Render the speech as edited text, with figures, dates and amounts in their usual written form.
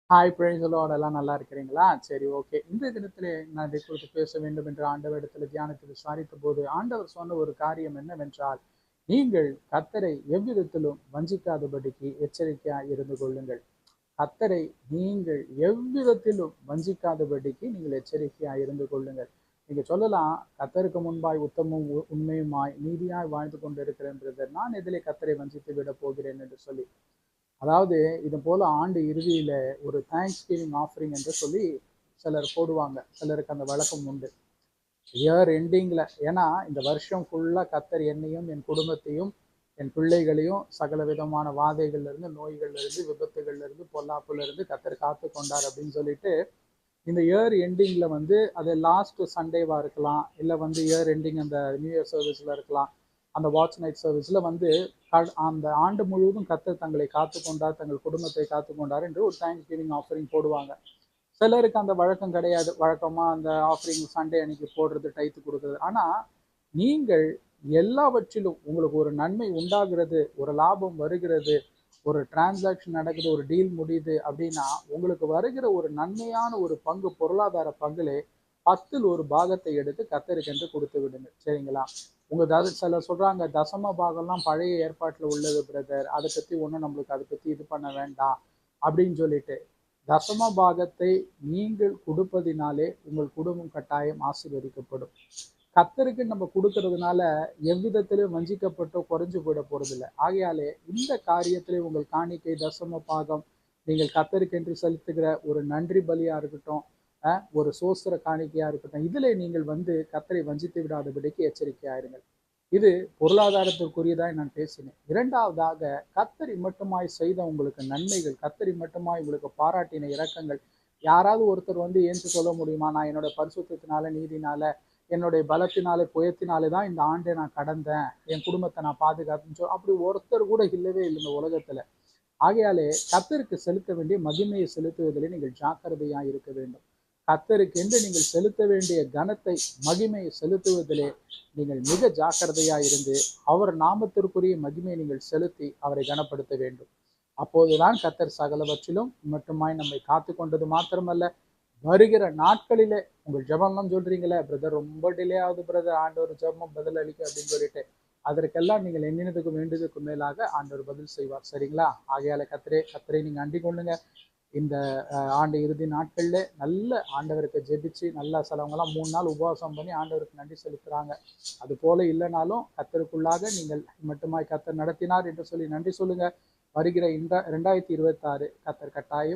Hi பிரைஸலோட எல்லாம் நல்லா இருக்கிறீங்களா? சரி, ஓகே. இந்த தினத்திலே நான் இதை குறித்து பேச வேண்டும் என்று ஆண்டவரிடத்தில் தியானத்தில் விசாரித்த போது ஆண்டவர் சொன்ன ஒரு காரியம் என்னவென்றால், நீங்கள் கர்த்தரை எவ்விதத்திலும் வஞ்சிக்காதபடிக்கு எச்சரிக்கையாய் இருந்து கொள்ளுங்கள். கர்த்தரை நீங்கள் எவ்விதத்திலும் வஞ்சிக்காதபடிக்கு நீங்கள் எச்சரிக்கையாய் இருந்து கொள்ளுங்கள். நீங்க சொல்லலாம், கர்த்தருக்கு முன்பாய் உத்தமும் உண்மையுமாய் நீதியாய் வாழ்ந்து கொண்டிருக்கிறேன் பிரதர், நான் எதிலே கர்த்தரை வஞ்சித்து விட போகிறேன் என்று சொல்லி. அதாவது இது போல ஆண்டு இறுதியில ஒரு தேங்க்ஸ் கிவிங் ஆஃபரிங் என்று சொல்லி சிலர் போடுவாங்க. சிலருக்கு அந்த வழக்கம் உண்டு. இயர் எண்டிங்ல, ஏன்னா இந்த வருஷம் ஃபுல்லா கர்த்தர் என்னையும் என் குடும்பத்தையும் என் பிள்ளைகளையும் சகல விதமான வாதைகள்ல இருந்து, நோய்கள்ல இருந்து, விபத்துகள்ல இருந்து, பொல்லாப்புல இருந்து கர்த்தர் காத்து கொண்டார் அப்படின்னு சொல்லிட்டு இந்த இயர் எண்டிங்ல வந்து அது லாஸ்ட் சண்டேவா இருக்கலாம், இல்ல வந்து இயர் எண்டிங் அந்த நியூ இயர் சர்வீஸ்ல இருக்கலாம், அந்த வாட்ச் நைட் சர்வீஸ்ல வந்து அந்த ஆண்டு முழுவதும் கர்த்தர் தங்களை காத்து கொண்டார், தங்கள் குடும்பத்தை காத்து கொண்டார் என்று ஒரு தேங்க்ஸ் கிவிங் ஆஃபரிங் போடுவாங்க. சிலருக்கு அந்த வழக்கம் கிடையாது. வழக்கமா அந்த ஆஃபரிங் சண்டே அன்னைக்கு போடுறது, டைத்து கொடுக்குறது. ஆனா நீங்கள் எல்லாவற்றிலும் உங்களுக்கு ஒரு நன்மை உண்டாகிறது, ஒரு லாபம் வருகிறது, ஒரு டிரான்சாக்ஷன் நடக்குது, ஒரு டீல் முடியுது அப்படின்னா உங்களுக்கு வருகிற ஒரு நன்மையான ஒரு பங்கு, பொருளாதார பங்குலே 10ல் ஒரு பாகத்தை எடுத்து கர்த்தருக்கென்று கொடுத்து விடுங்க. சரிங்களா? உங்க சிலர் சொல்றாங்க, தசம பாகம்லாம் பழைய ஏற்பாட்டுல உள்ளது பிரதர், அதை பத்தி ஒன்றும் நம்மளுக்கு அதை பத்தி இது பண்ண வேண்டாம் அப்படின்னு சொல்லிட்டு, தசம பாகத்தை நீங்கள் கொடுப்பதினாலே உங்கள் குடும்பம் கட்டாயம் ஆசீர்வதிக்கப்படும். கர்த்தருக்கு நம்ம கொடுக்கறதுனால எவ்விதத்திலும் வஞ்சிக்கப்பட்டோ குறைஞ்சு போயிட போறதில்லை. ஆகையாலே இந்த காரியத்திலே உங்கள் காணிக்கை, தசம பாகம், நீங்கள் கர்த்தருக்கென்று செலுத்துகிற ஒரு நன்றி பலியா இருக்கட்டும், ஒரு சோஸ்திர காணிக்கையா இருக்கட்டும், இதிலே நீங்கள் வந்து கர்த்தரை வஞ்சித்து விடாதபடிக்கு எச்சரிக்கையாயிருங்கள். இது பொருளாதாரத்திற்குரியதாய் நான் பேசினேன். இரண்டாவதாக, கர்த்தரை மட்டுமாய் செய்த உங்களுக்கு நன்மைகள், கர்த்தரை மட்டுமாய் உங்களுக்கு பாராட்டின இரக்கங்கள், யாராவது ஒருத்தர் வந்து ஏன்று சொல்ல முடியுமா, நான் என்னோட பரிசுத்தத்தினால, நீதினால, என்னுடைய பலத்தினாலே, புயத்தினாலே தான் இந்த ஆண்டை நான் கடந்தேன், என் குடும்பத்தை நான் பாதுகாத்தேன்னு சொல்லி அப்படி ஒருத்தர் கூட இல்லவே இல்லை இந்த உலகத்துல. ஆகையாலே கர்த்தருக்கு செலுத்த வேண்டிய மகிமையை செலுத்துவதிலே நீங்கள் ஜாக்கிரதையா இருக்க வேண்டும். கர்த்தருக்கு என்று நீங்கள் செலுத்த வேண்டிய கனத்தை, மகிமையை செலுத்துவதிலே நீங்கள் மிக ஜாக்கிரதையா இருந்து அவர் நாமத்திற்குரிய மகிமையை நீங்கள் செலுத்தி அவரை கனப்படுத்த வேண்டும். அப்போதுதான் கர்த்தர் சகலவற்றிலும் மட்டுமாய் நம்மை காத்து கொண்டது மாத்திரமல்ல, வருகிற நாட்களிலே உங்கள் ஜெபம்லாம் சொல்றீங்களே பிரதர், ரொம்ப டிலே ஆகுது பிரதர், ஆண்டவர் ஜெபம் பதில் அளிக்க அப்படின்னு சொல்லிட்டு, அதற்கெல்லாம் நீங்கள் எண்ணினதுக்கும் வேண்டியதுக்கும் மேலாக ஆண்டவர் பதில் செய்வார். சரிங்களா? ஆகையால கர்த்தரை நீங்க அண்டிக் கொள்ளுங்க. இந்த ஆண்டு இறுதி நாட்கள்ல நல்ல ஆண்டவருக்கு ஜெபிச்சு, நல்லா சிலவங்கலாம் 3 நாள் உபவாசம் பண்ணி ஆண்டவருக்கு நன்றி செலுத்துறாங்க. அது போல இல்லைனாலும் கர்த்தருக்குள்ளாக நீங்கள் மட்டுமாய் கர்த்தர் நடத்தினார் என்று சொல்லி நன்றி சொல்லுங்க. வருகிற இந்த 2026 கர்த்தர் கட்டாயம்